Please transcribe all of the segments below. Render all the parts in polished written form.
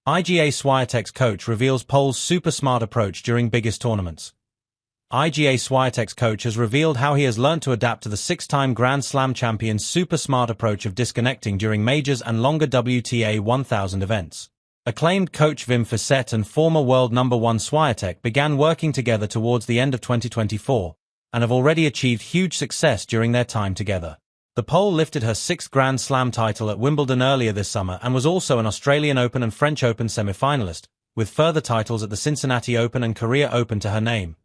Iga Swiatek's coach reveals Pole's super smart approach during biggest tournaments. Iga Swiatek's coach has revealed how he has learned to adapt to the six-time Grand Slam champion's super smart approach of disconnecting during majors and longer WTA 1000 events. Acclaimed coach Wim Fissette and former world number 1 Swiatek began working together towards the end of 2024, and have already achieved huge success during their time together. The Pole lifted her 6th Grand Slam title at Wimbledon earlier this summer and was also an Australian Open and French Open semi-finalist, with further titles at the Cincinnati Open and Korea Open to her name.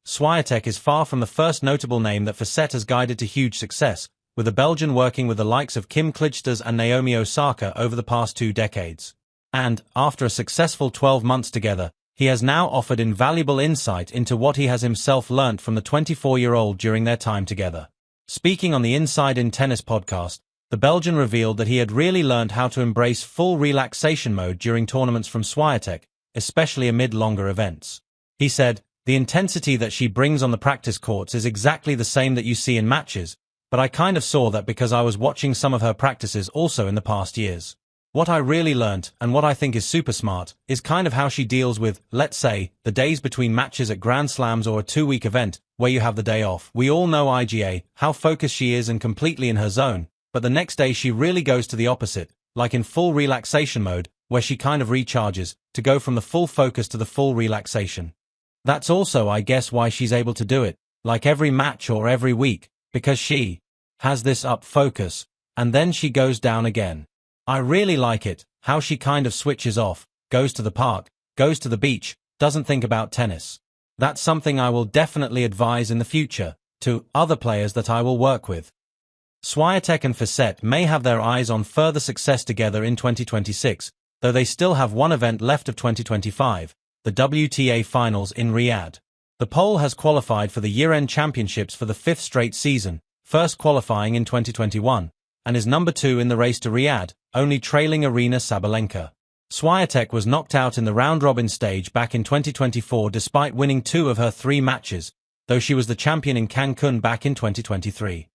Swiatek is far from the first notable name that Fissette has guided to huge success, with the Belgian working with the likes of Kim Clijsters and Naomi Osaka over the past 2 decades. And, after a successful 12 months together, he has now offered invaluable insight into what he has himself learnt from the 24-year-old during their time together. Speaking on the Inside in Tennis podcast, the Belgian revealed that he had really learned how to embrace full relaxation mode during tournaments from Swiatek, especially amid longer events. He said, "The intensity that she brings on the practice courts is exactly the same that you see in matches, but I kind of saw that because I was watching some of her practices also in the past years. What I really learnt, and what I think is super smart, is kind of how she deals with, let's say, the days between matches at Grand Slams or a 2-week event, where you have the day off. We all know Iga, how focused she is and completely in her zone, but the next day she really goes to the opposite, like in full relaxation mode, where she kind of recharges, to go from the full focus to the full relaxation. That's also, I guess, why she's able to do it, like every match or every week, because she has this up focus, and then she goes down again. I really like it, how she kind of switches off, goes to the park, goes to the beach, doesn't think about tennis. That's something I will definitely advise in the future, to other players that I will work with." Swiatek and Fissette may have their eyes on further success together in 2026, though they still have one event left of 2025, the WTA Finals in Riyadh. The Pole has qualified for the year-end championships for the 5th straight season, first qualifying in 2021, and is number 2 in the race to Riyadh, only trailing Aryna Sabalenka. Swiatek was knocked out in the round-robin stage back in 2024 despite winning 2 of her 3 matches, though she was the champion in Cancun back in 2023.